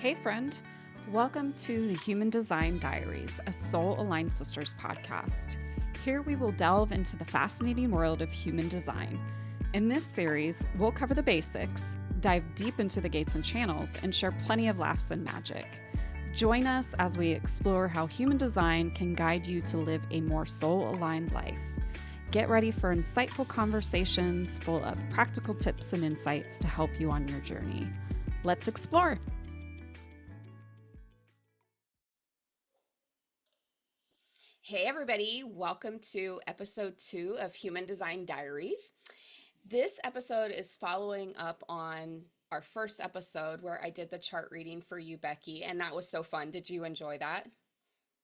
Hey, friend. Welcome to the Human Design Diaries, a soul aligned sisters podcast. Here we will delve into the fascinating world of human design. In this series, we'll cover the basics, dive deep into the gates and channels, and share plenty of laughs and magic. Join us as we explore how human design can guide you to live a more soul aligned life. Get ready for insightful conversations full of practical tips and insights to help you on your journey. Let's explore. Hey, everybody. Welcome to episode 2 of Human Design Diaries. This episode is following up on our first episode where I did the chart reading for you, Becky, and that was so fun. Did you enjoy that?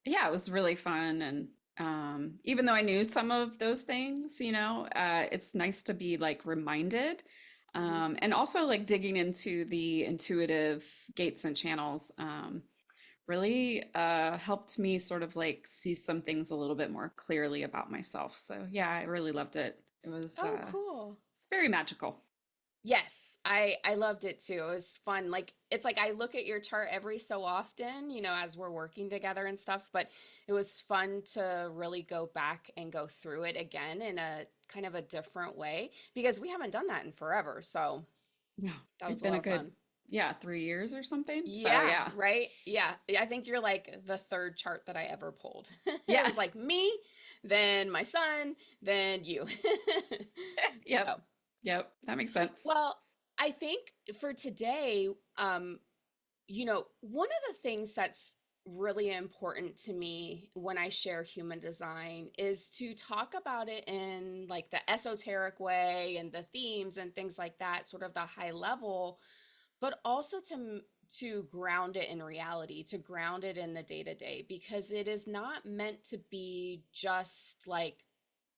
Yeah, it was really fun. And even though I knew some of those things, it's nice to be like reminded. Mhm. And also like digging into the intuitive gates and channels really helped me sort of like see some things a little bit more clearly about myself. So yeah, I really loved it. It was Oh, cool. it's very magical. Yes, I loved it too. It was fun. Like it's like I look at your chart every so often, as we're working together and stuff, but it was fun to really go back and go through it again in a kind of a different way because we haven't done that in forever. So Yeah, that it's was a been lot a of good, fun. yeah, 3 years or something. So Yeah, yeah, right. Yeah. I think you're like the third chart that I ever pulled. It yeah, was like me, then my son, then you. yep, So, yep, that makes sense. well, I think for today, one of the things that's really important to me when I share human design is to talk about it in like the esoteric way and the themes and things like that, sort of the high level, but also to ground it in reality, to ground it in the day to day, because it is not meant to be just like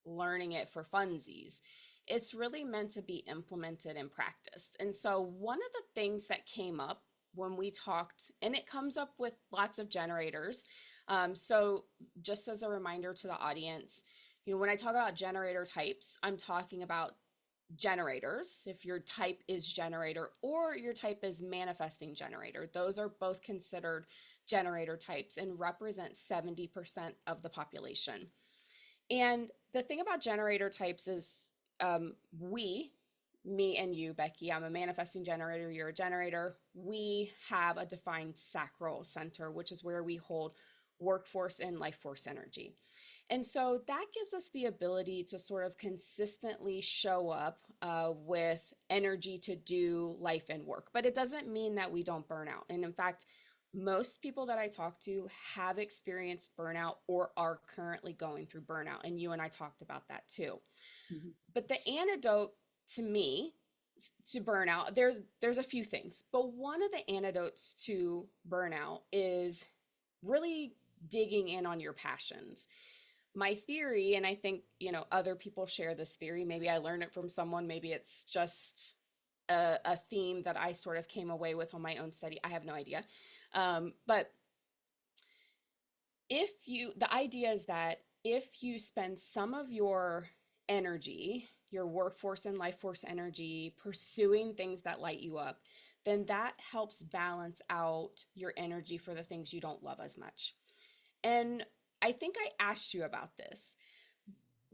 learning it for funsies. It's really meant to be implemented and practiced. And so, one of the things that came up when we talked, and it comes up with lots of generators. So, just as a reminder to the audience, when I talk about generator types, I'm talking about generators, if your type is generator or your type is manifesting generator. Those are both considered generator types and represent 70% of the population. And the thing about generator types is me and you, Becky, I'm a manifesting generator, you're a generator. We have a defined sacral center, which is where we hold workforce and life force energy. And so that gives us the ability to sort of consistently show up with energy to do life and work. But it doesn't mean that we don't burn out. And in fact, most people that I talk to have experienced burnout or are currently going through burnout. And you and I talked about that too. Mhm. But the antidote to me to burnout, there's a few things. But one of the antidotes to burnout is really digging in on your passions. My theory, and I think, other people share this theory. Maybe I learned it from someone, maybe it's just a theme that I sort of came away with on my own study. I have no idea. But the idea is that if you spend some of your energy, your workforce and life force energy, pursuing things that light you up, then that helps balance out your energy for the things you don't love as much. And I think I asked you about this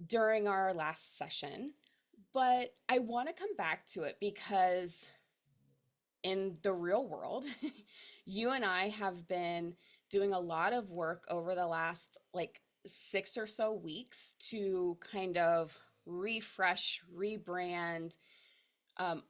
during our last session, but I want to come back to it because in the real world, you and I have been doing a lot of work over the last like 6 or so weeks to kind of refresh, rebrand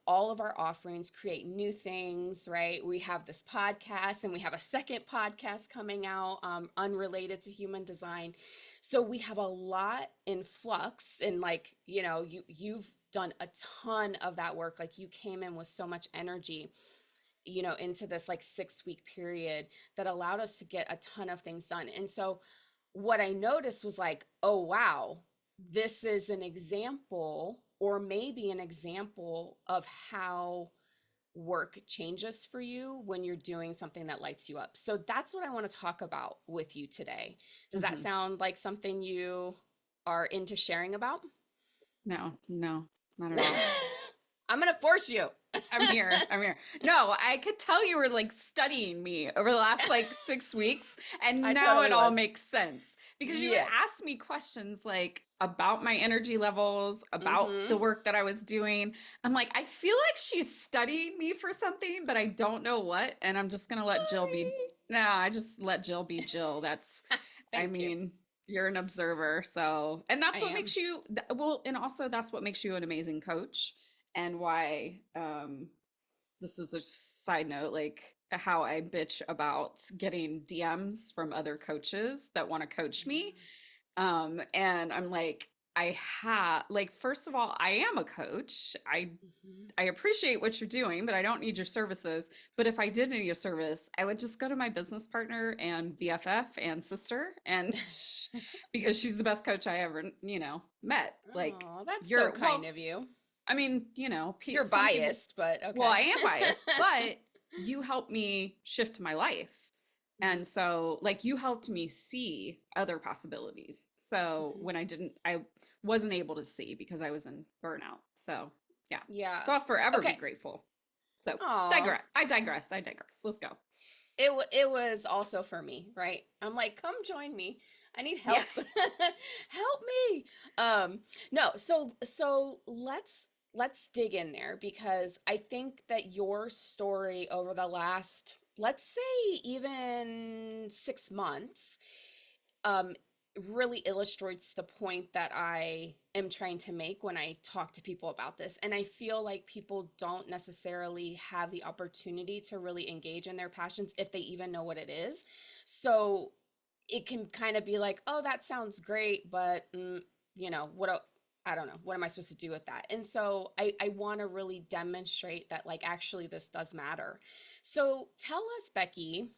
all of our offerings, create new things, right? We have this podcast and we have a second podcast coming out unrelated to human design. So we have a lot in flux and like, you've done a ton of that work. Like you came in with so much energy, into this like 6 week period that allowed us to get a ton of things done. And so what I noticed was like, oh, wow, this is an example, or maybe an example of how work changes for you when you're doing something that lights you up. So that's what I want to talk about with you today. Does that Mhm. sound like something you are into sharing about? No, no, not at all. I'm going to force you. I'm here. I'm here. No, I could tell you were like studying me over the last like 6 weeks, and I now it totally all was. makes sense because you would Yes. ask me questions like about my energy levels, about the Mm-hmm. work that I was doing. I'm like, I feel like she's studying me for something, but I don't know what. And I'm just gonna let Jill be. Sorry. No, I just let Jill be Jill. I Thank you. mean, you're an observer, so, and I that's what am. makes you, well, and also that's what makes you an amazing coach, and why this is a side note, like how I bitch about getting DMs from other coaches that want to coach me. And I'm like, I have, like, first of all, I am a coach. Mm-hmm. I appreciate what you're doing, but I don't need your services. But if I did need a service, I would just go to my business partner and BFF and sister, and because she's the best coach I ever, met. Like, Oh, that's so kind of you. I mean, You're some people, biased, but well, okay. I am biased, but you helped me shift my life. Mhm, And so, like, you helped me see other possibilities. So mhm. when I wasn't able to see because I was in burnout. So, yeah. Yeah. So I'll forever be Okay. grateful. So, Aw. digress. I digress. I digress. Let's go. It was also for me, right? I'm like, come join me. I need Yeah. help. Help me. Um, no, so let's dig in there because I think that your story over the last, let's say even 6 months, um, really illustrates the point that I am trying to make when I talk to people about this. And I feel like people don't necessarily have the opportunity to really engage in their passions if they even know what it is. So it can kind of be like, oh, that sounds great, but what I don't know. What am I supposed to do with that? And so I want to really demonstrate that, like, actually, this does matter. So tell us, Becky,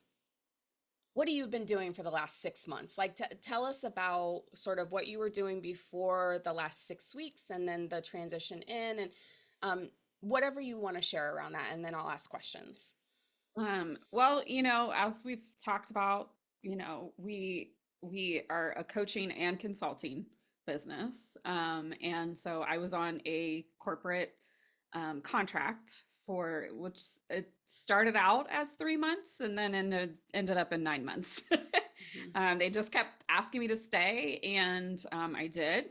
what have you been doing for the last 6 months? Like, tell us about sort of what you were doing before the last 6 weeks and then the transition in, and um, whatever you want to share around that. And then I'll ask questions. Well, as we've talked about, we are a coaching and consulting business. And so I was on a corporate contract for which it started out as 3 months and then ended up in 9 months. Mhm. They just kept asking me to stay, and I did.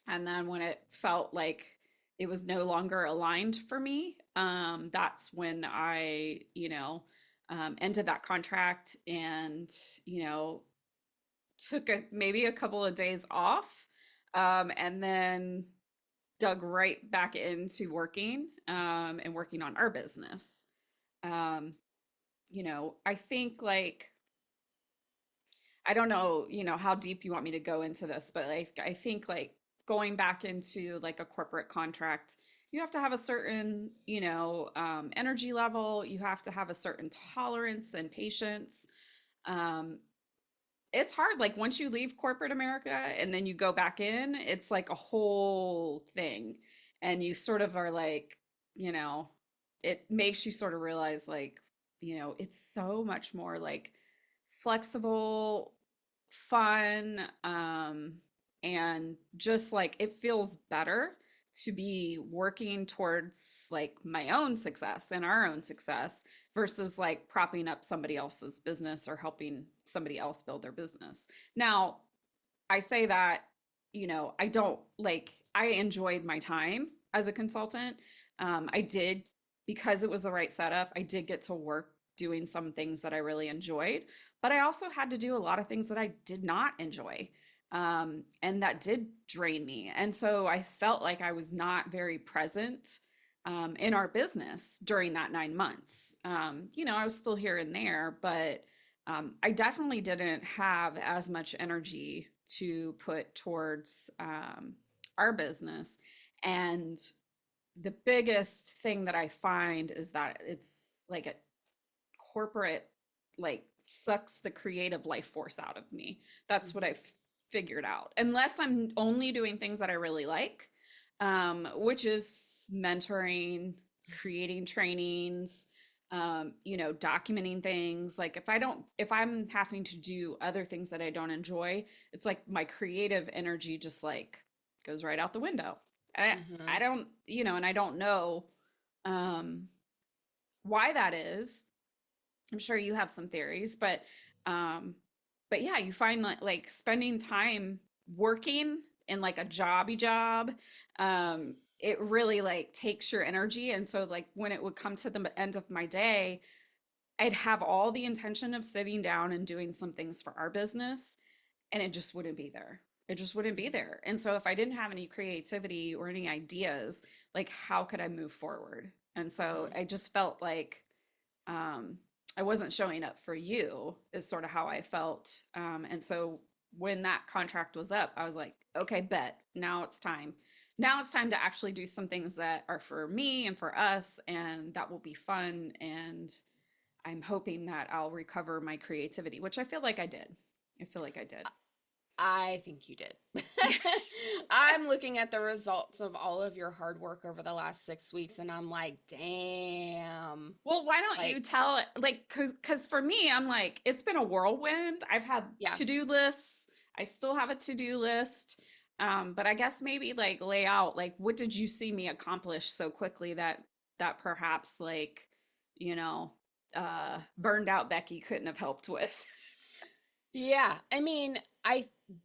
And then when it felt like it was no longer aligned for me, that's when I, ended that contract and, you know, took maybe a couple of days off, and then dug right back into working, and working on our business. Um, I think like I don't know, how deep you want me to go into this, but like I think like going back into like a corporate contract, you have to have a certain, energy level. You have to have a certain tolerance and patience. Um, it's hard. Like once you leave corporate America and then you go back in, it's like a whole thing. And you sort of are like, you know, it makes you sort of realize like, it's so much more like flexible, fun, and just like it feels better to be working towards like my own success and our own success versus like propping up somebody else's business or helping somebody else build their business. Now, I say that, I don't like, I enjoyed my time as a consultant. I did, because it was the right setup, I did get to work doing some things that I really enjoyed, but I also had to do a lot of things that I did not enjoy. And that did drain me. And so I felt like I was not very present in our business during that 9 months. I was still here and there, but I definitely didn't have as much energy to put towards our business. And the biggest thing that I find is that it's like a corporate, like, sucks the creative life force out of me. That's what Mhm. I've figured out. Unless I'm only doing things that I really like, which is mentoring, creating trainings, documenting things. Like if I'm having to do other things that I don't enjoy, it's like my creative energy just like goes right out the window. I Mhm. don't, and I don't know. Um, why that is, I'm sure you have some theories, um, but yeah, you find that like spending time working in like a jobby job, it really like takes your energy. And so like when it would come to the end of my day, I'd have all the intention of sitting down and doing some things for our business, and it just wouldn't be there. It just wouldn't be there. And so if I didn't have any creativity or any ideas, like how could I move forward? And so Mhm. I just felt like um, I wasn't showing up for you, is sort of how I felt. And so when that contract was up, I was like, okay, bet now it's time. Now it's time to actually do some things that are for me and for us, and that will be fun. And I'm hoping that I'll recover my creativity, which I feel like I did. I feel like I did. I think you did. I'm looking at the results of all of your hard work over the last 6 weeks, and I'm like, damn. Well, why don't you Like, tell it? Like, cause for me, I'm like, it's been a whirlwind. I've had yeah. to-do lists. I still have a to-do list. But I guess maybe like lay out like what did you see me accomplish so quickly that perhaps like, you know, burned out Becky couldn't have helped with. Yeah. I mean,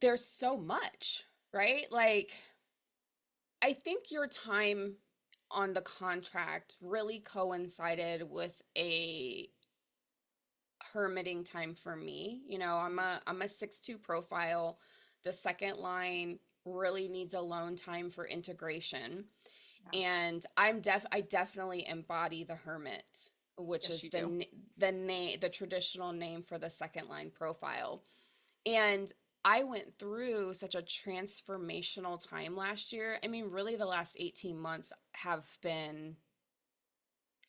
there's so much, right? Like, I think your time on the contract really coincided with a hermiting time for me. I'm a 6-2 profile. The second line really needs alone time for integration. Yeah. And I definitely embody the hermit, which Yes, is you do. the traditional name for the second line profile. And I went through such a transformational time last year. I mean, really the last 18 months have been,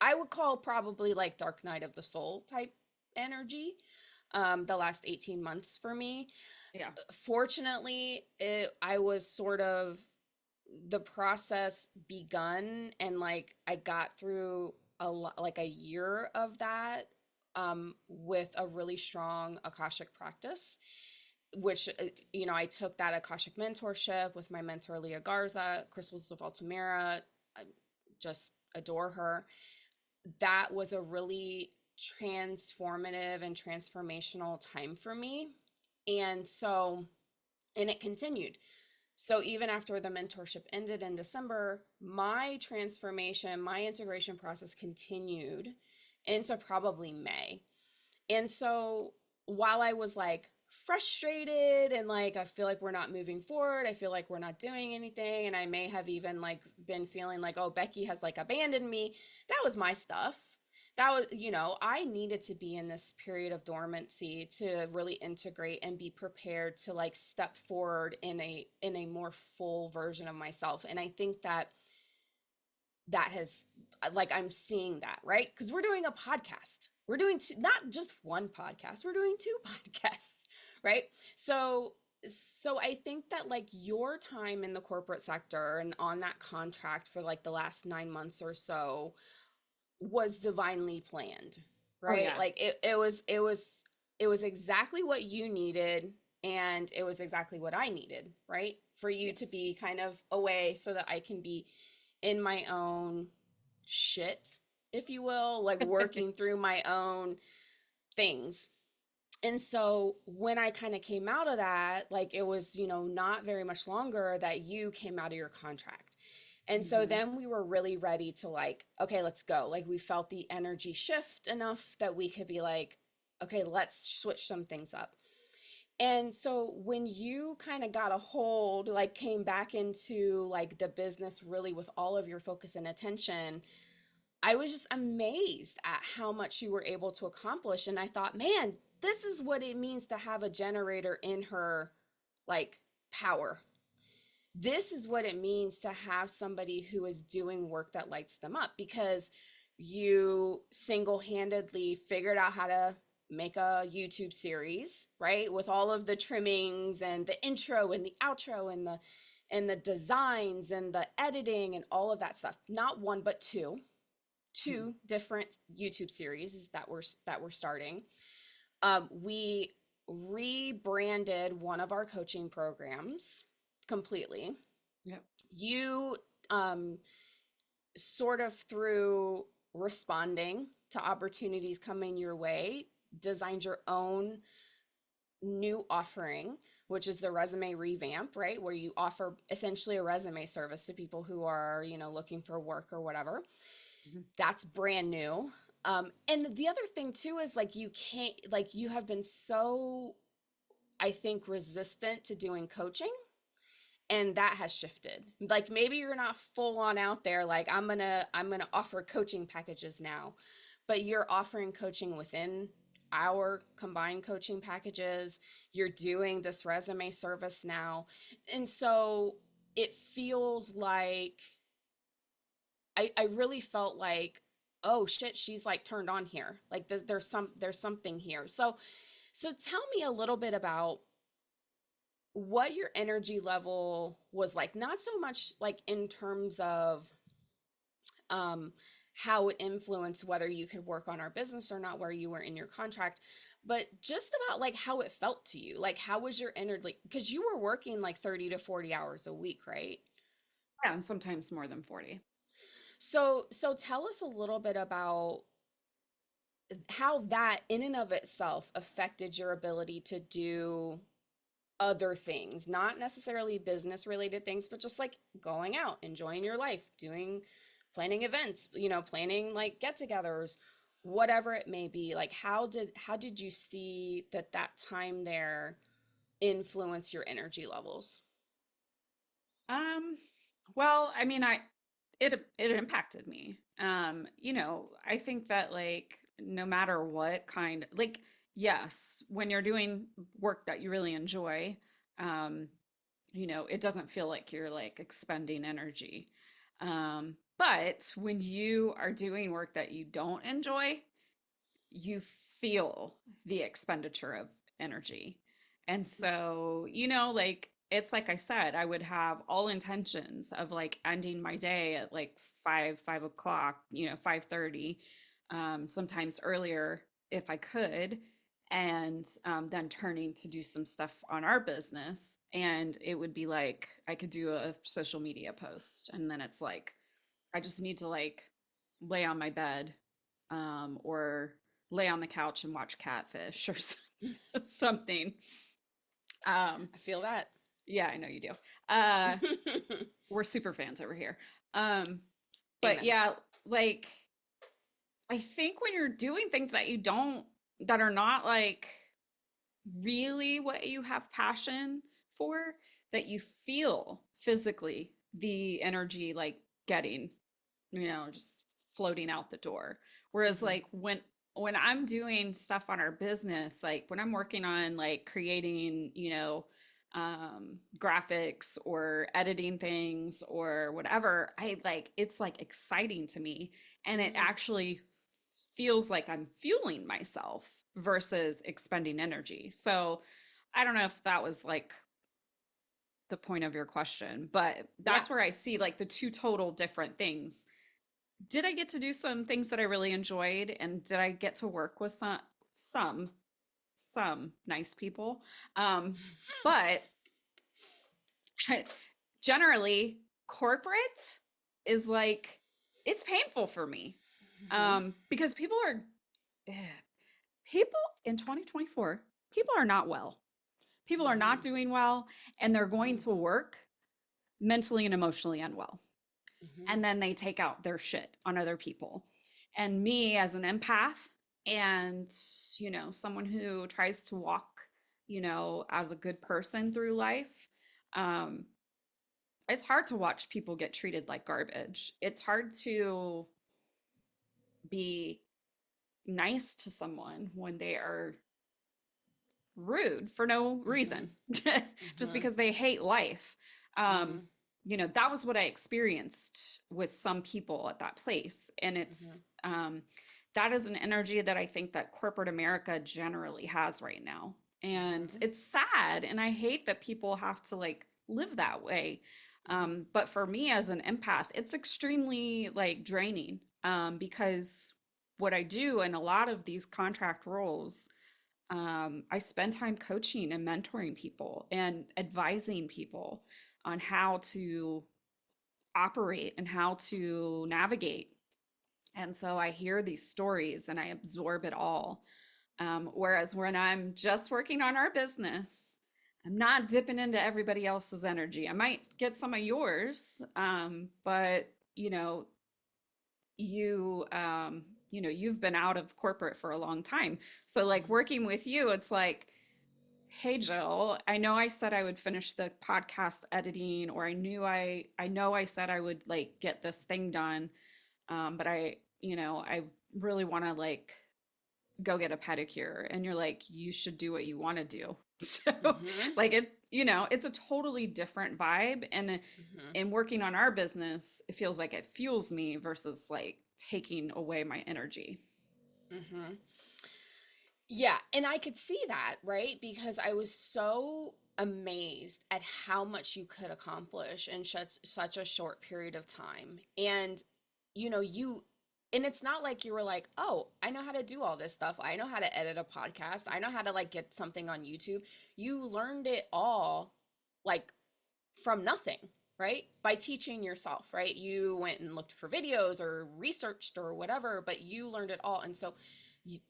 I would call, probably like dark night of the soul type energy. The last 18 months for me. Yeah. Fortunately, I was sort of, the process begun, and like I got through like a year of that, with a really strong Akashic practice, which, I took that Akashic mentorship with my mentor Leah Garza, Crystals of Altamira. I just adore her. That was a really transformative and transformational time for me. And so, and it continued. So even after the mentorship ended in December, my transformation, my integration process continued into probably May. And so while I was like frustrated and like I feel like we're not moving forward, I feel like we're not doing anything, and I may have even like been feeling like, oh, Becky has like abandoned me. That was my stuff. That was, I needed to be in this period of dormancy to really integrate and be prepared to like step forward in a more full version of myself. And I think that has, like, I'm seeing that, right? Because we're doing a podcast. We're doing not just one podcast, we're doing two podcasts, right? So I think that like your time in the corporate sector and on that contract for like the last 9 months or so was divinely planned, Oh right? yeah. Like it was exactly what you needed, and it was exactly what I needed, right? For you to be Yes. kind of away so that I can be in my own shit, if you will, like working through my own things. And so when I kind of came out of that, like it was, not very much longer that you came out of your contract. And so Hmm. then we were really ready to like, okay, let's go. Like we felt the energy shift enough that we could be like, okay, let's switch some things up. And so when you kind of got a hold, like came back into like the business really with all of your focus and attention, I was just amazed at how much you were able to accomplish. And I thought, man, this is what it means to have a generator in her like power. This is what it means to have somebody who is doing work that lights them up, because you single-handedly figured out how to make a YouTube series, right? With all of the trimmings and the intro and the outro and the designs and the editing and all of that stuff. Not one, but two different YouTube series that we're starting. We rebranded one of our coaching programs completely. Yep. You um sort of through responding to opportunities coming your way, designed your own new offering, which is the resume revamp, right? Where you offer essentially a resume service to people who are, looking for work or whatever. Mhm. That's brand new. And the other thing too is like you can't, like you have been so, I think, resistant to doing coaching, and that has shifted. Like maybe you're not full on out there like I'm going to offer coaching packages now, but you're offering coaching within our combined coaching packages. You're doing this resume service now. And so it feels like I really felt like, oh shit, she's like turned on here. Like there's something here. So tell me a little bit about what your energy level was like, not so much like in terms of um how it influenced whether you could work on our business or not, where you were in your contract, but just about like how it felt to you. Like how was your energy, because you were working like 30 to 40 hours a week, right? Yeah, and sometimes more than 40. So tell us a little bit about how that in and of itself affected your ability to do other things, not necessarily business related things, but just like going out, enjoying your life, doing, planning events, planning like get-togethers, whatever it may be. Like how did you see that time there influence your energy levels? Um, well, I mean, it impacted me. I think that like no matter what kind, like yes, when you're doing work that you really enjoy, um, it doesn't feel like you're like expending energy. But when you are doing work that you don't enjoy, you feel the expenditure of energy. And so, like it's like I said, I would have all intentions of like ending my day at like 5 o'clock, 5:30, sometimes earlier if I could, and then turning to do some stuff on our business. And it would be like I could do a social media post, and then it's like I just need to like lay on my bed, or lay on the couch and watch Catfish or something. Um, I feel that. yeah, I know you do. Uh, we're super fans over here. Um, but Amen. yeah, like I think when you're doing things that you don't, that are not like really what you have passion for, that you feel physically the energy like getting, just floating out the door. Whereas Hmm. like when I'm doing stuff on our business, like when I'm working on like creating, graphics or editing things or whatever, I like it's like exciting to me, and it Hmm. actually feels like I'm fueling myself versus expending energy. So I don't know if that was like the point of your question, but Yeah. that's where I see like the two total different things. Did I get to do some things that I really enjoyed, and did I get to work with some some nice people? But generally corporate is like it's painful for me, Hmm. because eh, people in 2024, people are not well. People are not Hmm. doing well, and they're going Hmm. to work mentally and emotionally unwell. Hmm. And then they take out their shit on other people. And me as an empath, and someone who tries to walk, as a good person through life, um it's hard to watch people get treated like garbage. It's hard to be nice to someone when they are rude for no Hmm. reason, just Hmm. because they hate life. Um, Hmm. that was what I experienced with some people at that place. And Hmm. that is an energy that I think that corporate America generally has right now. And Hmm. it's sad. And I hate that people have to like live that way. Hmm. But for me as an empath, it's extremely like draining, because what I do in a lot of these contract roles, I spend time coaching and mentoring people and advising people on how to operate and how to navigate. And so I hear these stories and I absorb it all. Whereas when I'm just working on our business, I'm not dipping into everybody else's energy. I might get some of yours, but you've been out of corporate for a long time. So like working with you, it's like, hey Jill, I know I said I would finish the podcast editing, or I know I said I would like get this thing done. But I really want to like go get a pedicure. And you're like, you should do what you want to do. So Mm-hmm. like it's a totally different vibe. And Mm-hmm. in working on our business, it feels like it fuels me versus like taking away my energy. Mm-hmm. Yeah, and I could see that, right? Because I was so amazed at how much you could accomplish in such a short period of time. And you and it's not like you were like, "Oh, I know how to do all this stuff. I know how to edit a podcast. I know how to like get something on YouTube." You learned it all like from nothing, right? By teaching yourself, right? You went and looked for videos or researched or whatever, but you learned it all. And so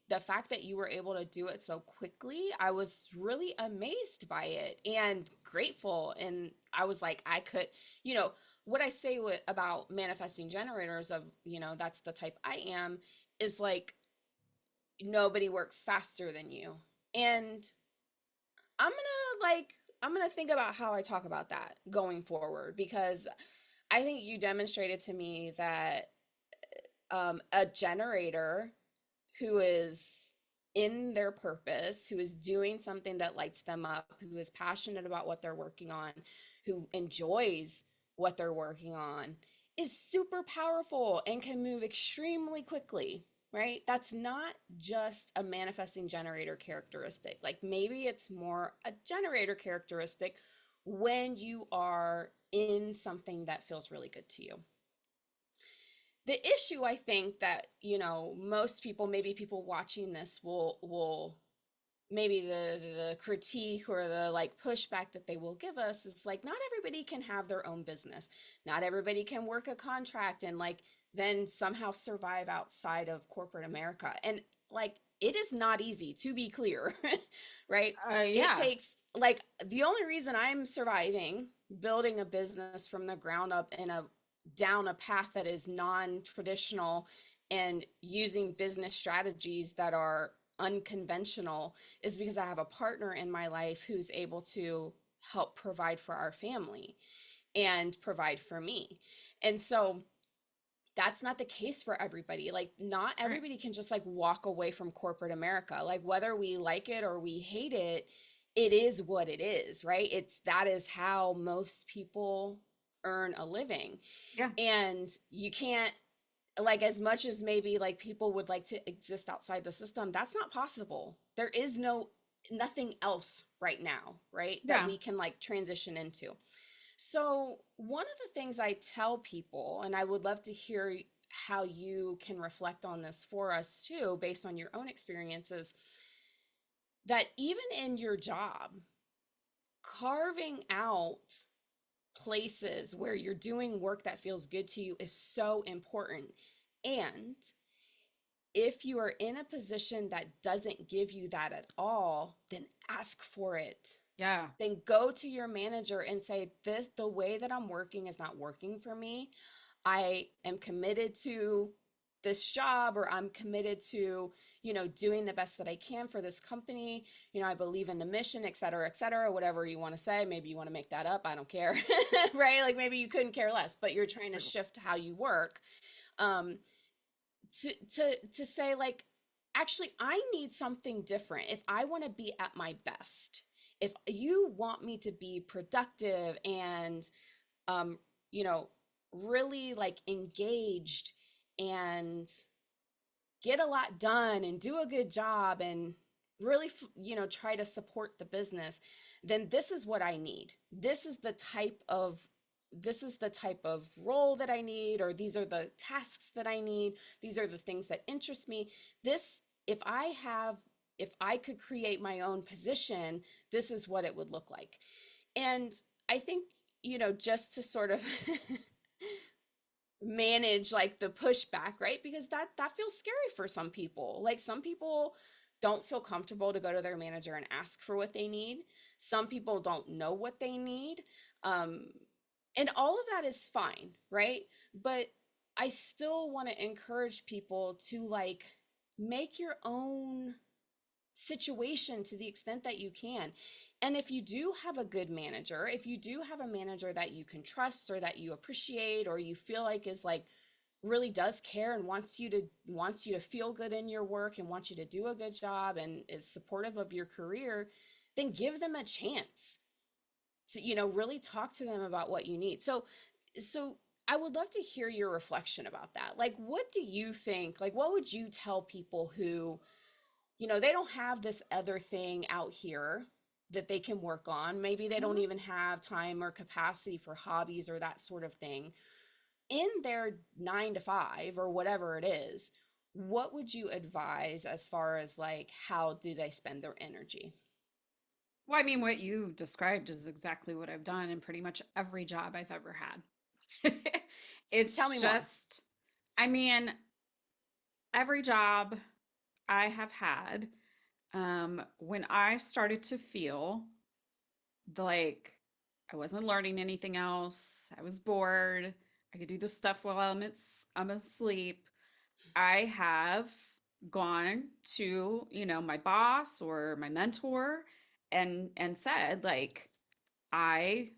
the fact that you were able to do it so quickly, I was really amazed by it and grateful. And I was like, I could, you know, what I say about manifesting generators of, that's the type I am, is like nobody works faster than you. And I'm gonna think about how I talk about that going forward, because I think you demonstrated to me that a generator who is in their purpose, who is doing something that lights them up, who is passionate about what they're working on, who enjoys what they're working on, is super powerful and can move extremely quickly, right? That's not just a manifesting generator characteristic. Like maybe it's more a generator characteristic when you are in something that feels really good to you. The issue I think that most people, maybe people watching this, will maybe the critique or the like pushback that they will give us is like, not everybody can have their own business, not everybody can work a contract and like then somehow survive outside of corporate America. And like it is not easy, to be clear. Right? It Yeah. takes like the only reason I'm surviving building a business from the ground up in a down a path that is non-traditional and using business strategies that are unconventional is because I have a partner in my life who's able to help provide for our family and provide for me. And so that's not the case for everybody. Like not Right. everybody can just like walk away from corporate America. Like whether we like it or we hate it, it is what it is, right? That is how most people earn a living. Yeah. And you can't, like, as much as maybe like people would like to exist outside the system, that's not possible. There is nothing else right now, right? That Yeah. we can like transition into. So, one of the things I tell people, and I would love to hear how you can reflect on this for us too, based on your own experiences, that even in your job, carving out places where you're doing work that feels good to you is so important. And if you are in a position that doesn't give you that at all, then ask for it. Yeah. Then go to your manager and say, the way that I'm working is not working for me. I am committed to this job, or I'm committed to, doing the best that I can for this company. I believe in the mission, et cetera, whatever you want to say. Maybe you want to make that up. I don't care. Right? Like maybe you couldn't care less, but you're trying to shift how you work. Um, to say like, actually I need something different if I want to be at my best. If you want me to be productive and um you know really like engaged and get a lot done and do a good job and really try to support the business, then this is what I need. This is the type of role that I need, or these are the tasks that I need. These are the things that interest me. This if I could create my own position, this is what it would look like. And I think, just to sort of manage like the pushback, right? Because that feels scary for some people. Like some people don't feel comfortable to go to their manager and ask for what they need. Some people don't know what they need. Um, and all of that is fine, right? But I still want to encourage people to like make your own situation to the extent that you can. And if you do have a good manager, if you do have a manager that you can trust or that you appreciate or you feel like is like really does care and wants you to feel good in your work and wants you to do a good job and is supportive of your career, then give them a chance to really talk to them about what you need. So I would love to hear your reflection about that. Like what do you think, like what would you tell people who they don't have this other thing out here that they can work on. Maybe they don't Mhm. even have time or capacity for hobbies or that sort of thing. In their 9 to 5 or whatever it is, what would you advise as far as like how do they spend their energy? Well, I mean, what you described is exactly what I've done in pretty much every job I've ever had. Tell me It's more. just, I mean, every job I have had, when I started to feel like I wasn't learning anything else, I was bored, I could do this stuff while I'm asleep, I have gone to, my boss or my mentor and said like I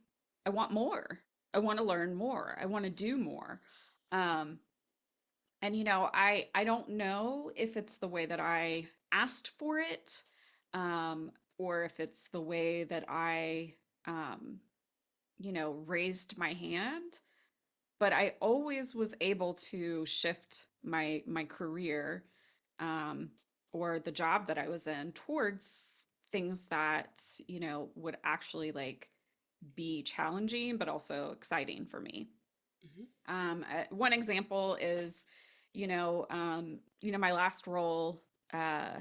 I want more. I want to learn more. I want to do more. Um and I don't know if it's the way that I asked for it, or if it's the way that I um raised my hand, but I always was able to shift my career, um, or the job that I was in towards things that would actually like be challenging but also exciting for me. Hmm. One example is, my last role, uh,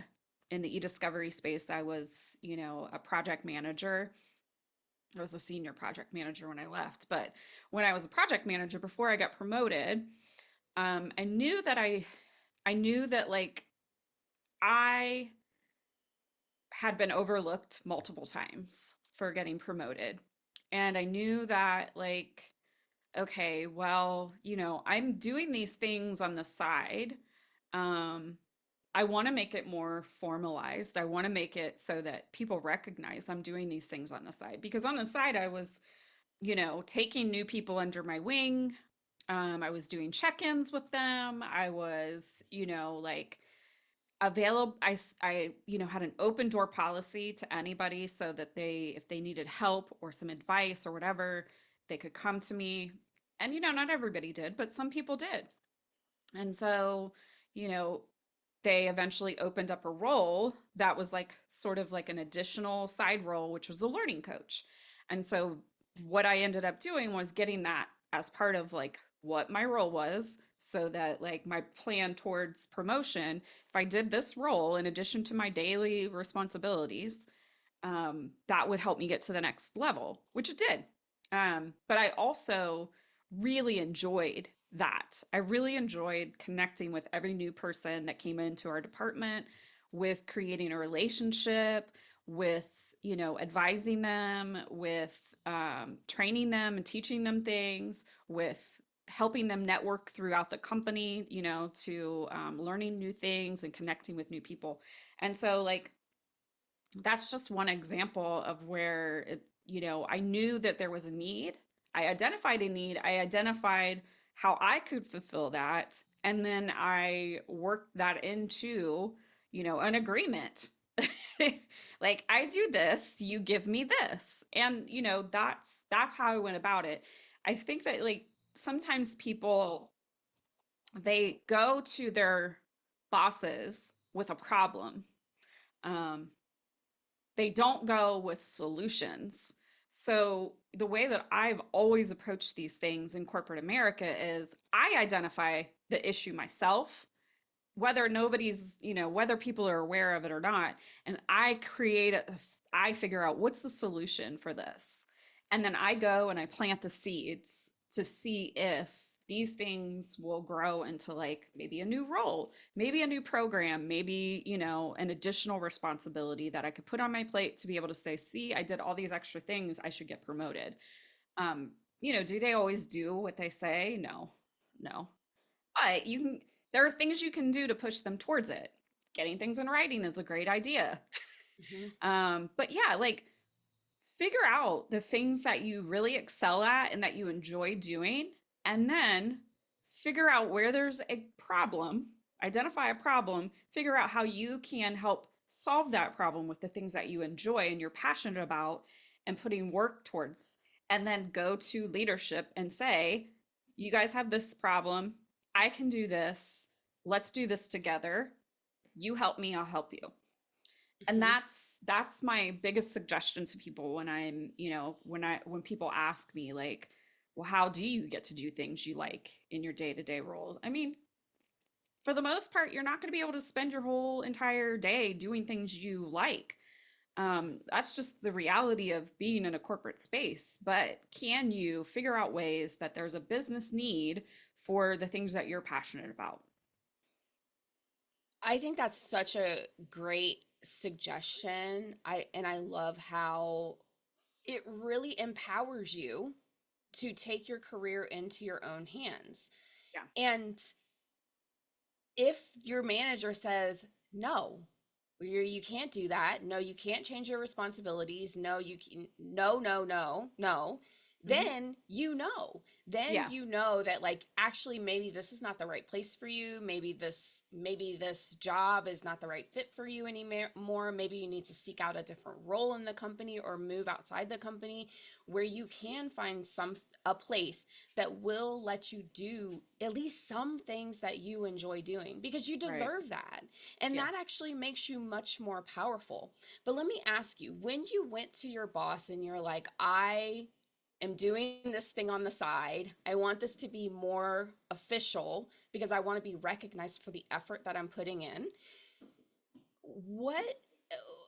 in the e-discovery space. I was, a project manager. I was a senior project manager when I left, but when I was a project manager before I got promoted, I knew that I knew that like I had been overlooked multiple times for getting promoted. And I knew that like, okay, well, I'm doing these things on the side. Um, I want to make it more formalized. I want to make it so that people recognize I'm doing these things on the side, because on the side I was, taking new people under my wing. I was doing check-ins with them. I was, like available. I had an open door policy to anybody so that if they needed help or some advice or whatever, they could come to me. And, not everybody did, but some people did. And so, you know, they eventually opened up a role that was like sort of like an additional side role, which was a learning coach. And so what I ended up doing was getting that as part of like what my role was, so that like my plan towards promotion, if I did this role in addition to my daily responsibilities, that would help me get to the next level, which it did. But I also really enjoyed that. I really enjoyed connecting with every new person that came into our department, with creating a relationship, with, advising them, with training them and teaching them things, with helping them network throughout the company, to learning new things and connecting with new people. And so, like, that's just one example of where I knew that there was a need. I identified a need. I identified how I could fulfill that. And then I worked that into, an agreement. Like, I do this, you give me this. And, that's how I went about it. I think that like sometimes people, they go to their bosses with a problem. Um, they don't go with solutions. So, the way that I've always approached these things in corporate America is I identify the issue myself, whether people are aware of it or not. And I figure out what's the solution for this. And then I go and I plant the seeds to see if these things will grow into like maybe a new role, maybe a new program, maybe, an additional responsibility that I could put on my plate to be able to say, see, I did all these extra things, I should get promoted. um do they always do what they say? No, no. But there are things you can do to push them towards it. Getting things in writing is a great idea. Hmm. But yeah, like, figure out the things that you really excel at and that you enjoy doing, and then figure out where there's a problem, identify a problem, figure out how you can help solve that problem with the things that you enjoy and you're passionate about and putting work towards, and then go to leadership and say, you guys have this problem, I can do this, let's do this together, you help me, I'll help you. And Hmm. that's my biggest suggestion to people when I'm, when people ask me like, well, how do you get to do things you like in your day-to-day role? I mean, for the most part, you're not going to be able to spend your whole entire day doing things you like. That's just the reality of being in a corporate space. But can you figure out ways that there's a business need for the things that you're passionate about? I think that's such a great suggestion. I love how it really empowers you to take your career into your own hands. Yeah, And if your manager says, no, you can't do that. No, you can't change your responsibilities. No, you can, no, no, no, no. hmm, Then you know. Then yeah, you know that like actually maybe this is not the right place for you. Maybe this job is not the right fit for you anymore. Maybe you need to seek out a different role in the company or move outside the company where you can find some a place that will let you do at least some things that you enjoy doing because you right, deserve that. And that yes. actually makes you much more powerful. But let me ask you, when you went to your boss and you're like, I am doing this thing on the side, I want this to be more official because I want to be recognized for the effort that I'm putting in. What,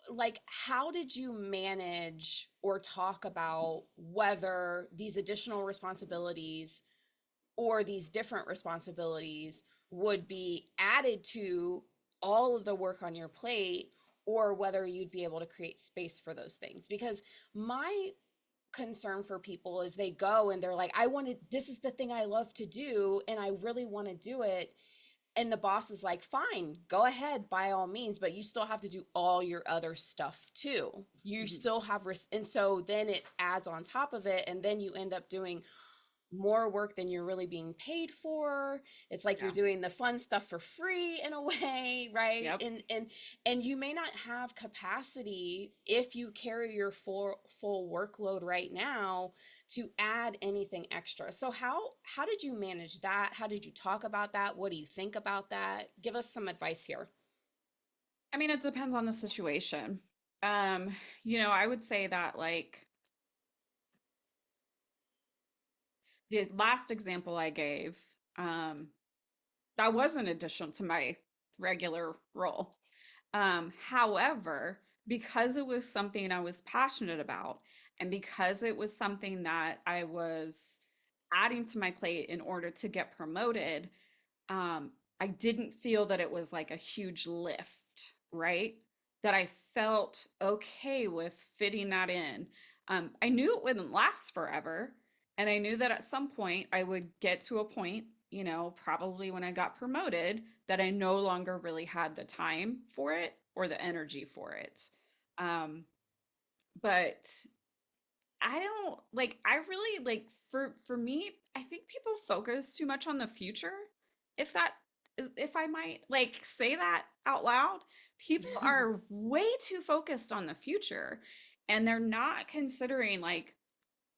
like, how did you manage or talk about whether these additional responsibilities or these different responsibilities would be added to all of the work on your plate, or whether you'd be able to create space for those things? Because my concern for people is they go and they're like, I want to, this is the thing I love to do and I really want to do it. And the boss is like, fine, go ahead by all means, but you still have to do all your other stuff too. You Mhm. still have, and so then it adds on top of it. And then you end up doing more work than you're really being paid for. It's like you're Yeah. doing the fun stuff for free in a way, right? Yep. And you may not have capacity if you carry your full workload right now to add anything extra. So how did you manage that? How did you talk about that? What do you think about that? Give us some advice here. I mean, it depends on the situation. Um, I would say that like the last example I gave, um, that was an addition to my regular role. However, because it was something I was passionate about, and because it was something that I was adding to my plate in order to get promoted, um, I didn't feel that it was like a huge lift, right? That I felt okay with fitting that in. I knew it wouldn't last forever. And I knew that at some point I would get to a point, probably when I got promoted, that I no longer really had the time for it or the energy for it. Um, but I don't like, I really like, for me, I think people focus too much on the future. If that if I might like say that out loud, people are way too focused on the future, and they're not considering like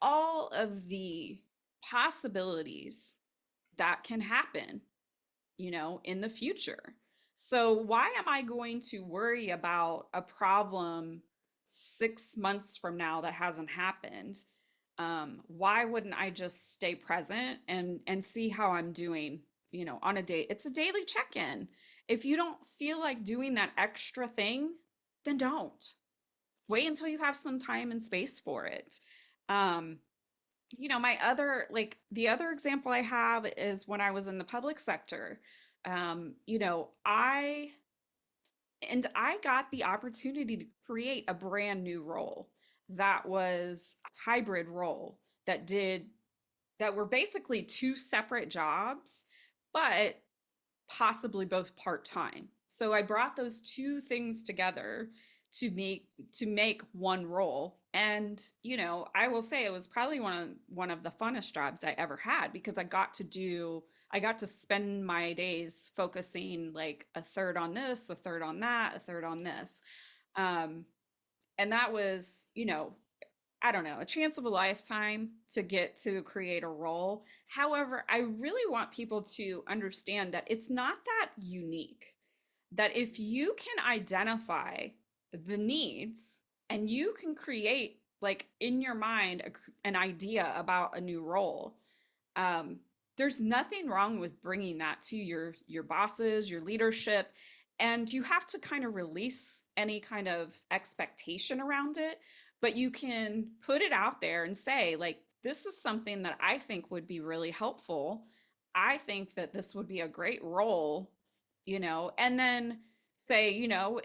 all of the possibilities that can happen, in the future. So why am I going to worry about a problem 6 months from now that hasn't happened? Why wouldn't I just stay present and see how I'm doing, on a day? It's a daily check-in. If you don't feel like doing that extra thing, then don't. Wait until you have some time and space for it. Um, my other, like, the other example I have is when I was in the public sector. I got the opportunity to create a brand new role that was a hybrid role that were basically two separate jobs, but possibly both part-time. So I brought those two things together to make one role. And I will say it was probably one of the funnest jobs I ever had, because I got to spend my days focusing like a third on this, a third on that, a third on this. Um, and that was, I don't know, a chance of a lifetime to get to create a role. However, I really want people to understand that it's not that unique. That if you can identify the needs and you can create, like, in your mind, an idea about a new role, um, there's nothing wrong with bringing that to your bosses, your leadership, and you have to kind of release any kind of expectation around it, but you can put it out there and say, like, this is something that I think would be really helpful. I think that this would be a great role, and then say,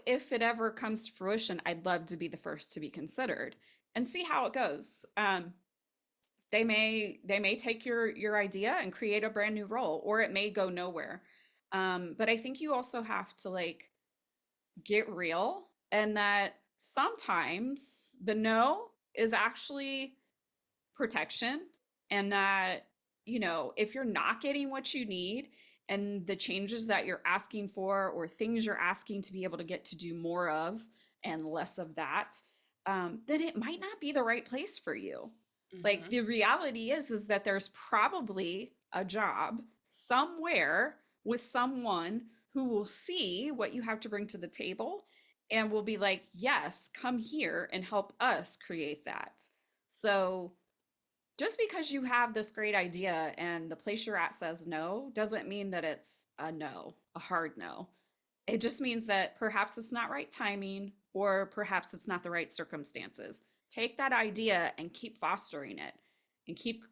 if it ever comes to fruition, I'd love to be the first to be considered, and see how it goes. They may take your idea and create a brand new role, or it may go nowhere. But I think you also have to, like, get real, and that sometimes the no is actually protection, and that if you're not getting what you need, and the changes that you're asking for, or things you're asking to be able to get to do more of and less of that, then it might not be the right place for you. Like, Mm-hmm. the reality is that there's probably a job somewhere with someone who will see what you have to bring to the table and will be like, yes, come here and help us create that. So just because you have this great idea and the place you're at says no, doesn't mean that it's a no, a hard no. It just means that perhaps it's not right timing, or perhaps it's not the right circumstances. Take that idea and keep fostering it, and keep,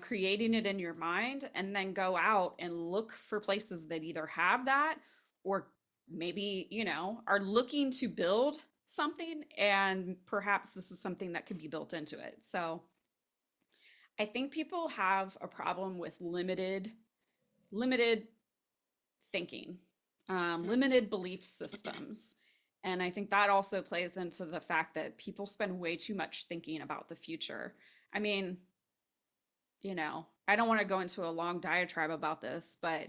creating it in your mind, and then go out and look for places that either have that, or maybe, are looking to build something, and perhaps this is something that could be built into it. So I think people have a problem with limited thinking, limited belief systems. And I think that also plays into the fact that people spend way too much thinking about the future. I mean, I don't want to go into a long diatribe about this, but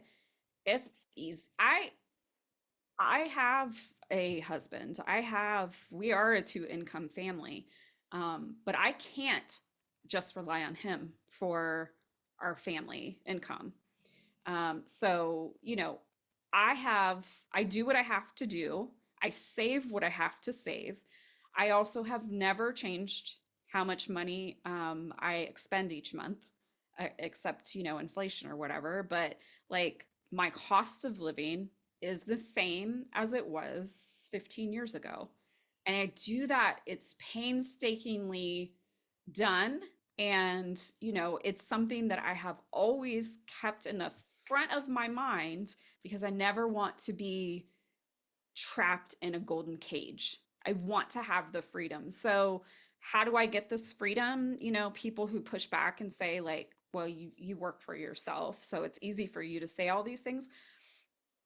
it's easy. I have a husband. We are a two income family. But I can't just rely on him for our family income. So, I do what I have to do. I save what I have to save. I also have never changed how much money I expend each month, except, inflation or whatever. But, like, my cost of living is the same as it was 15 years ago. And I do that, it's painstakingly done. And, it's something that I have always kept in the front of my mind, because I never want to be trapped in a golden cage. I want to have the freedom. So, how do I get this freedom? People who push back and say, like, well, you work for yourself, so it's easy for you to say all these things.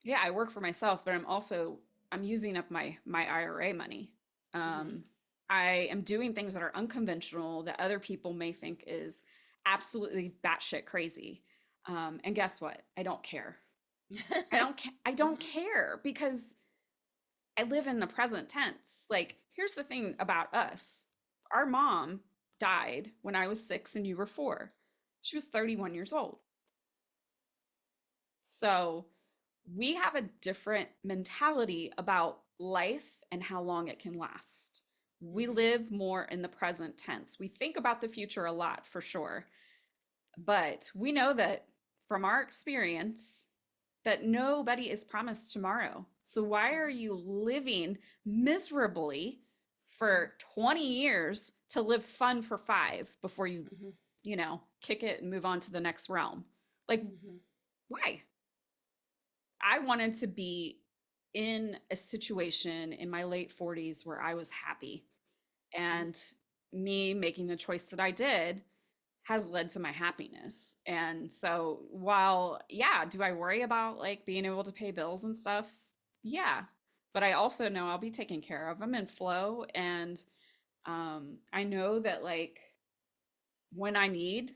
Yeah, I work for myself, but I'm using up my IRA money. Mm-hmm. I am doing things that are unconventional that other people may think is absolutely batshit crazy. And guess what? I don't care. I don't Mm-hmm. care, because I live in the present tense. Like, here's the thing about us. Our mom died when I was 6 and you were 4. She was 31 years old. So we have a different mentality about life and how long it can last. We Mm-hmm. live more in the present tense. We think about the future a lot, for sure, but we know that from our experience that nobody is promised tomorrow. So why are you living miserably Mm-hmm. for 20 years to live fun for 5 before you, Mm-hmm. kick it and move on to the next realm. Like, Mhm. why? I wanted to be in a situation in my late 40s where I was happy. Mhm. And me making the choice that I did has led to my happiness. And so, while, yeah, do I worry about like being able to pay bills and stuff? Yeah. But I also know I'll be taken care of. I'm in flow. And I know that like when I need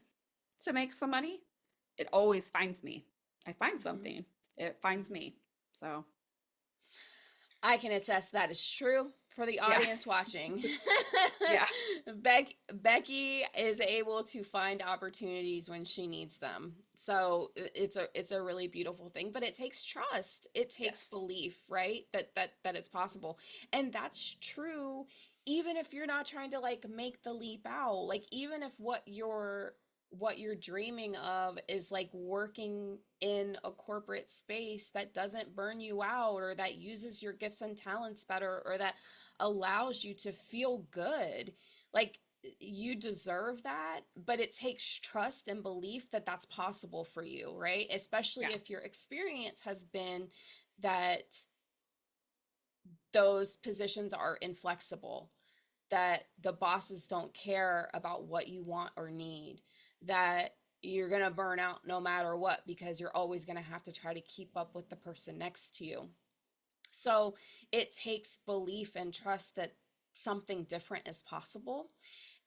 to make some money, it always finds me. I find Mhm. something, it finds Mhm. me. So, I can attest that is true for the yeah. audience watching. Yeah. Becky is able to find opportunities when she needs them. So it's a really beautiful thing, but it takes trust. It takes Yes. belief, right? That it's possible. And that's true even if you're not trying to like make the leap out. Like even if what you're dreaming of is like working in a corporate space that doesn't burn you out or that uses your gifts and talents better or that allows you to feel good. Like you deserve that, but it takes trust and belief that that's possible for you, right? Especially Yeah. if your experience has been that those positions are inflexible, that the bosses don't care about what you want or need, that you're going to burn out no matter what because you're always going to have to try to keep up with the person next to you. So it takes belief and trust that something different is possible.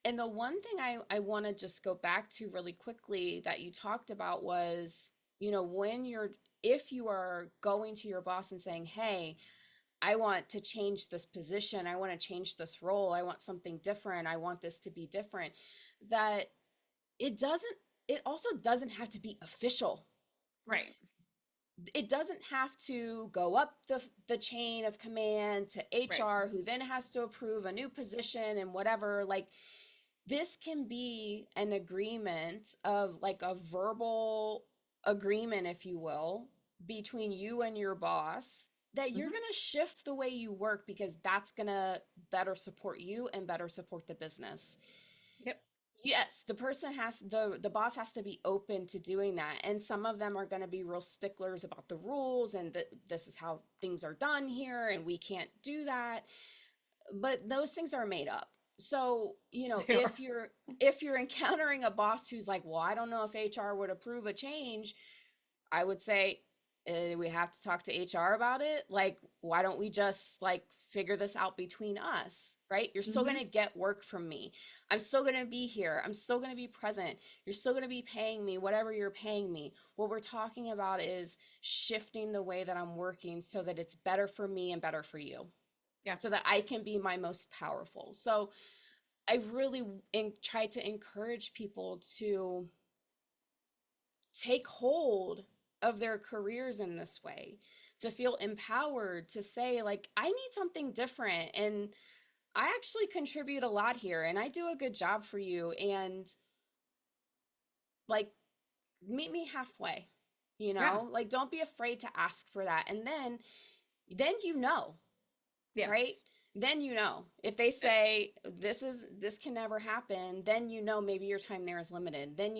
And the one thing I want to just go back to really quickly that you talked about was, when if you are going to your boss and saying, hey, I want to change this position. I want to change this role. I want something different. I want this to be different. That it doesn't, it also doesn't have to be official. Right. It doesn't have to go up the chain of command to Right. HR, who then has to approve a new position and whatever. Like, this can be an agreement of like a verbal agreement, if you will, between you and your boss that you're Hmm. going to shift the way you work because that's going to better support you and better support the business. Yep. Yes, the boss has to be open to doing that, and some of them are going to be real sticklers about the rules and that this is how things are done here and we can't do that, but those things are made up. So, They are. if you're encountering a boss who's like, "Well, I don't know if HR would approve a change," I would say, we have to talk to HR about it. Like, why don't we just like figure this out between us, right? You're still going Hmm. to get work from me. I'm still going to be here. I'm still going to be present. You're still going to be paying me whatever you're paying me. What we're talking about is shifting the way that I'm working so that it's better for me and better for you, Yeah. so that I can be my most powerful. So I really try to encourage people to take hold of their careers in this way, to feel empowered, to say, like, I need something different. And I actually contribute a lot here and I do a good job for you. And like, meet me halfway, Yeah. like, don't be afraid to ask for that. And then right? Yes. Then if they say this can never happen, then maybe your time there is limited. Then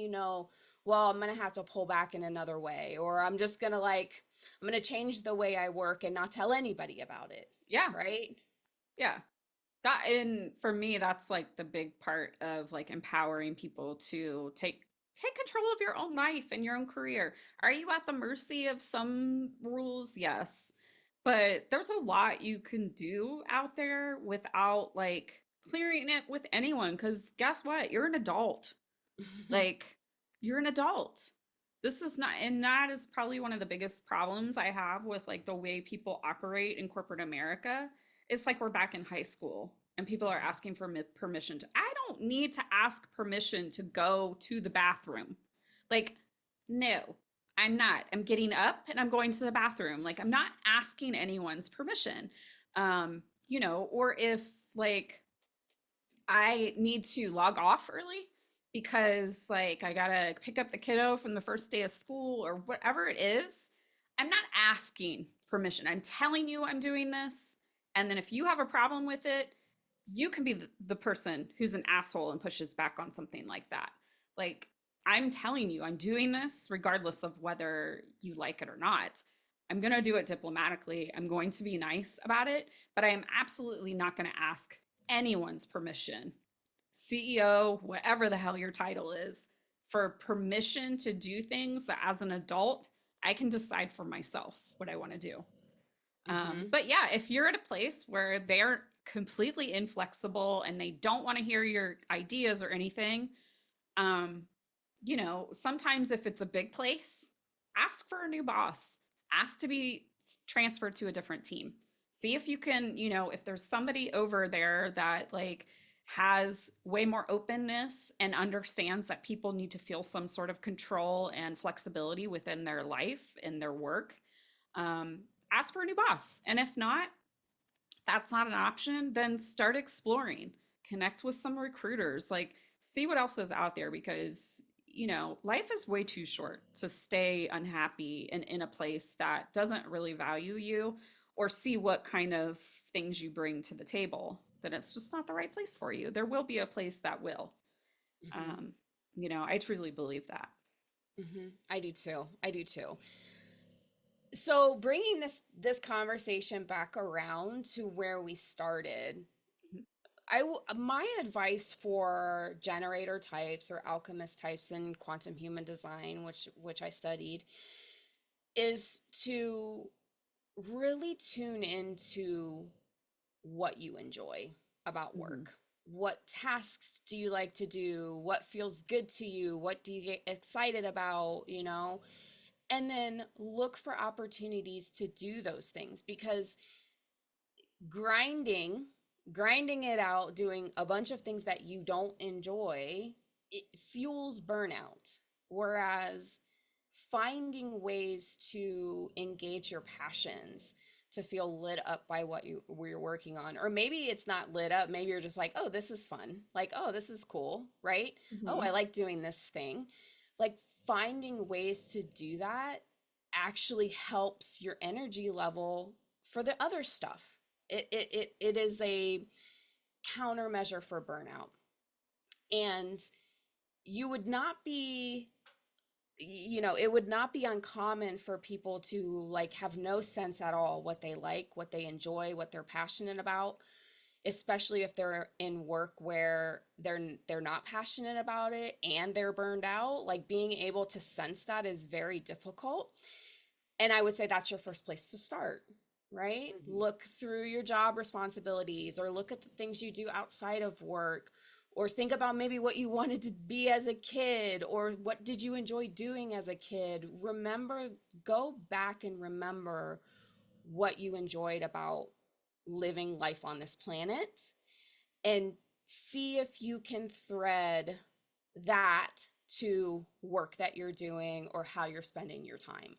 well, I'm gonna have to pull back in another way, or I'm gonna change the way I work and not tell anybody about it, Yeah. right? Yeah. That, and for me, that's like the big part of like empowering people to take control of your own life and your own career. Are you at the mercy of some rules? Yes. But there's a lot you can do out there without like clearing it with anyone, because guess what? You're an adult. Like, you're an adult. This is not, and that is probably one of the biggest problems I have with like the way people operate in corporate America. It's like we're back in high school and people are asking for permission to, I don't need to ask permission to go to the bathroom. Like, no, I'm not. I'm getting up and I'm going to the bathroom. Like, I'm not asking anyone's permission. Or if like I need to log off early because like I gotta pick up the kiddo from the first day of school or whatever it is. I'm not asking permission. I'm telling you I'm doing this. And then if you have a problem with it, you can be the person who's an asshole and pushes back on something like that. Like, I'm telling you, I'm doing this regardless of whether you like it or not. I'm going to do it diplomatically. I'm going to be nice about it, but I am absolutely not going to ask anyone's permission, CEO, whatever the hell your title is, for permission to do things that as an adult, I can decide for myself what I want to do. Mm-hmm. But yeah, if you're at a place where they're completely inflexible and they don't want to hear your ideas or anything, um, sometimes if it's a big place, ask for a new boss, ask to be transferred to a different team. See if you can, if there's somebody over there that like has way more openness and understands that people need to feel some sort of control and flexibility within their life and their work, um, ask for a new boss. And if not, that's not an option, then start exploring. Connect with some recruiters, like see what else is out there because life is way too short to stay unhappy and in a place that doesn't really value you or see what kind of things you bring to the table. Then it's just not the right place for you. There will be a place that will. Mm-hmm. Um, I truly believe that. Mm-hmm. I do too. I do too. So bringing this conversation back around to where we started, my advice for generator types or alchemist types in quantum human design, which I studied, is to really tune into what you enjoy about Mm-hmm. work. What tasks do you like to do? What feels good to you? What do you get excited about, And then look for opportunities to do those things because grinding grinding it out, doing a bunch of things that you don't enjoy, it fuels burnout. Whereas finding ways to engage your passions, to feel lit up by what you're working on, or maybe it's not lit up, maybe you're just like, oh, this is fun, like, oh, this is cool, right? Oh, Mm-hmm. I like doing this thing. Like, finding ways to do that actually helps your energy level for the other stuff. It is a countermeasure for burnout. And you would not be, it would not be uncommon for people to like have no sense at all what they like, what they enjoy, what they're passionate about, especially if they're in work where they're not passionate about it and they're burned out. Like, being able to sense that is very difficult. And I would say that's your first place to start, right? Mm-hmm. Look through your job responsibilities or look at the things you do outside of work, or think about maybe what you wanted to be as a kid or what did you enjoy doing as a kid. Remember, go back and remember what you enjoyed about living life on this planet, and see if you can thread that to work that you're doing or how you're spending your time,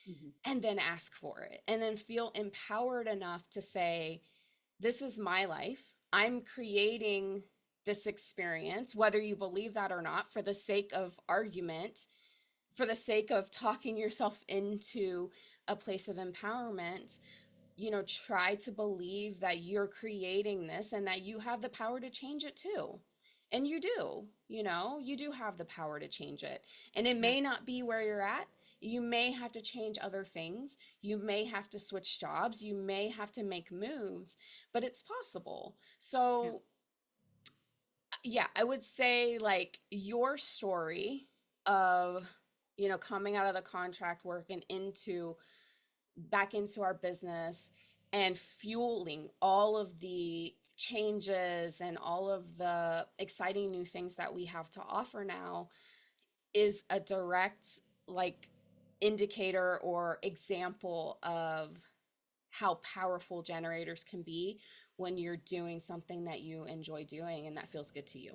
Mm-hmm. and then ask for it, and then feel empowered enough to say, this is my life. I'm creating this experience, whether you believe that or not, for the sake of argument, for the sake of talking yourself into a place of empowerment. Try to believe that you're creating this and that you have the power to change it too. And you do have the power to change it. And it Yeah. may not be where you're at. You may have to change other things. You may have to switch jobs. You may have to make moves, but it's possible. Yeah. So, yeah, I would say like your story of, coming out of the contract work and back into our business and fueling all of the changes and all of the exciting new things that we have to offer now is a direct, like, indicator or example of how powerful generators can be when you're doing something that you enjoy doing and that feels good to you.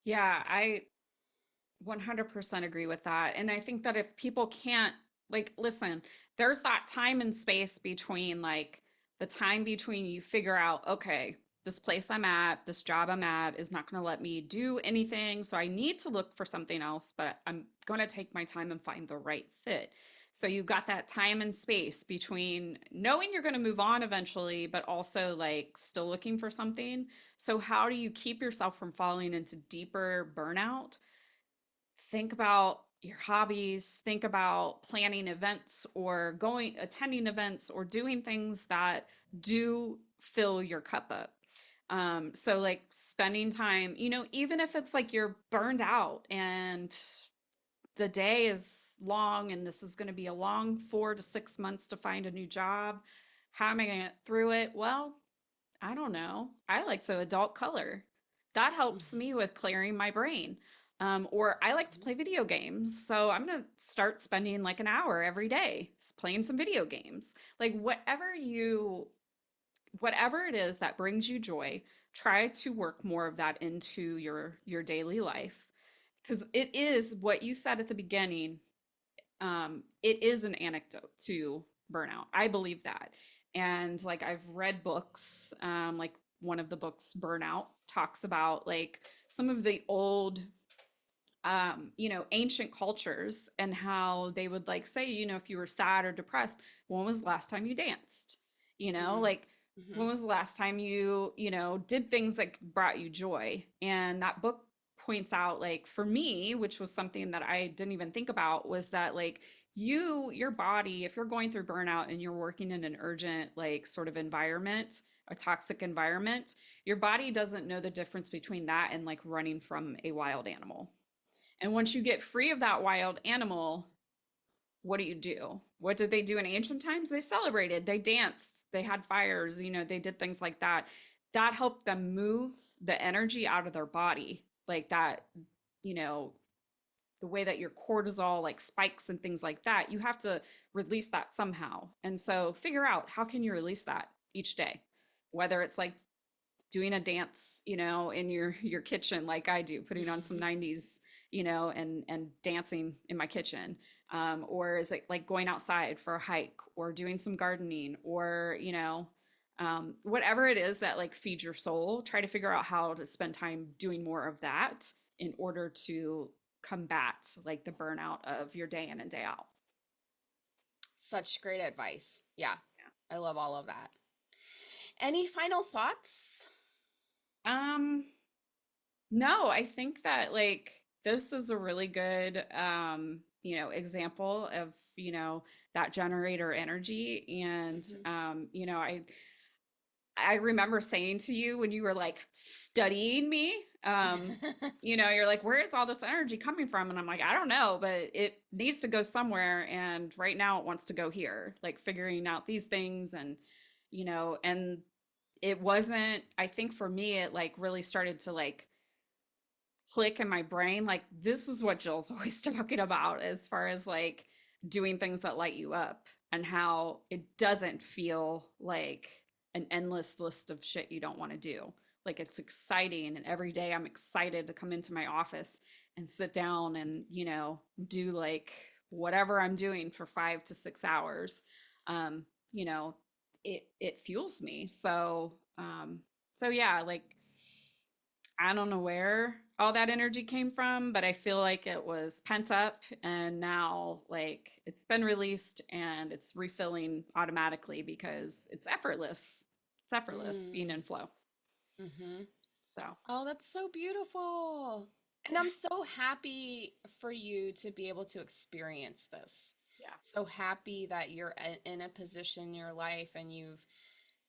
Yeah, I 100% agree with that. And I think that if people can't, like, listen, there's that time and space between, like, the time between you figure out, okay, this place I'm at, this job I'm at is not going to let me do anything. So I need to look for something else, but I'm going to take my time and find the right fit. So you've got that time and space between knowing you're going to move on eventually, but also like still looking for something. So, how do you keep yourself from falling into deeper burnout? think about your hobbies, think about planning events or attending events or doing things that do fill your cup up. So like spending time, even if it's like you're burned out and the day is long and this is going to be a long 4 to 6 months to find a new job. How am I going to get through it? Well, I don't know. I like to adult color. That helps me with clearing my brain. Or I like to play video games. So I'm going to start spending like an hour every day playing some video games. Like whatever it is that brings you joy, try to work more of that into your daily life. Because it is what you said at the beginning, it is an anecdote to burnout. I believe that. And like I've read books, like one of the books, Burnout, talks about like some of the old ancient cultures and how they would like say, if you were sad or depressed, when was the last time you danced? Like Mm-hmm. when was the last time you did things that brought you joy? And that book points out, like for me, which was something that I didn't even think about, was that like your body, if you're going through burnout and you're working in an urgent, like sort of environment, a toxic environment, your body doesn't know the difference between that and like running from a wild animal. And once you get free of that wild animal, what do you do? What did they do in ancient times? They celebrated, they danced, they had fires, they did things like that. That helped them move the energy out of their body. Like that, you know, the way that your cortisol like spikes and things like that, you have to release that somehow. And so figure out how can you release that each day, whether it's like doing a dance, in your kitchen like I do, putting on some 90s, and dancing in my kitchen. Or is it like going outside for a hike or doing some gardening or, whatever it is that like feeds your soul, try to figure out how to spend time doing more of that in order to combat like the burnout of your day in and day out. Such great advice. Yeah, I love all of that. Any final thoughts? Um, No, I think that like this is a really good example of, that generator energy. And Mm-hmm. I remember saying to you when you were like studying me, you're like, where is all this energy coming from? And I'm like, I don't know, but it needs to go somewhere. And right now it wants to go here, like figuring out these things and it wasn't, I think for me, it like really started to like click in my brain like this is what Jill's always talking about as far as like doing things that light you up and how it doesn't feel like an endless list of shit you don't want to do. Like it's exciting and every day I'm excited to come into my office and sit down and, do like whatever I'm doing for 5 to 6 hours. Um, you know, it fuels me. So yeah, like I don't know where all that energy came from, but I feel like it was pent up and now like it's been released and it's refilling automatically because it's effortless. It's effortless being in flow. Mm-hmm. So, Oh, that's so beautiful. And I'm so happy for you to be able to experience this. yeah. So happy that you're in a position in your life and you've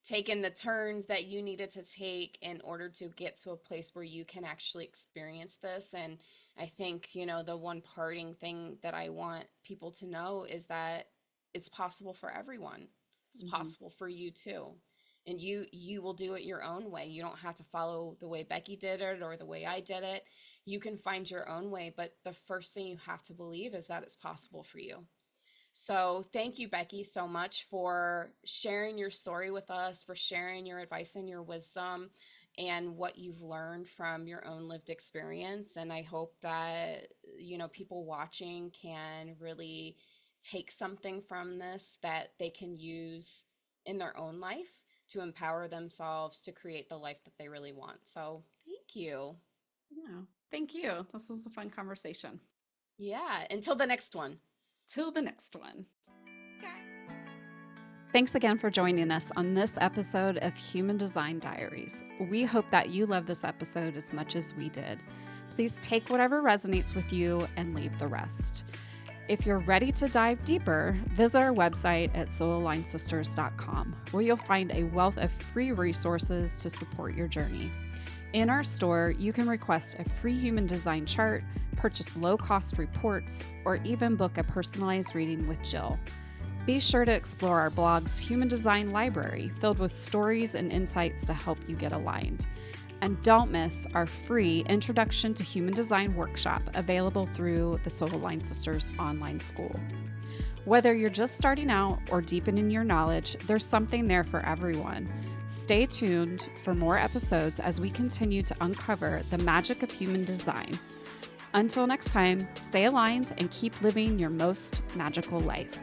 taken the turns that you needed to take in order to get to a place where you can actually experience this. And I think, the one parting thing that I want people to know is that it's possible for everyone. It's Hmm. possible for you too. And you will do it your own way. You don't have to follow the way Becky did it or the way I did it. You can find your own way, but the first thing you have to believe is that it's possible for you. So, thank you, Becky, so much for sharing your story with us, for sharing your advice and your wisdom and what you've learned from your own lived experience. And I hope that, people watching can really take something from this that they can use in their own life to empower themselves to create the life that they really want. So, thank you. Yeah. Thank you. This was a fun conversation. Yeah, until the next one. Till the next one. Thanks again for joining us on this episode of Human Design Diaries. We hope that you love this episode as much as we did. Please take whatever resonates with you and leave the rest. If you're ready to dive deeper, visit our website at soulalignedsisters.com, where you'll find a wealth of free resources to support your journey. In our store, you can request a free human design chart, purchase low-cost reports, or even book a personalized reading with Jill. Be sure to explore our blog's Human Design Library, filled with stories and insights to help you get aligned. And don't miss our free Introduction to Human Design workshop available through the Soul Aligned Sisters online school. Whether you're just starting out or deepening your knowledge, there's something there for everyone. Stay tuned for more episodes as we continue to uncover the magic of human design. Until next time, stay aligned and keep living your most magical life.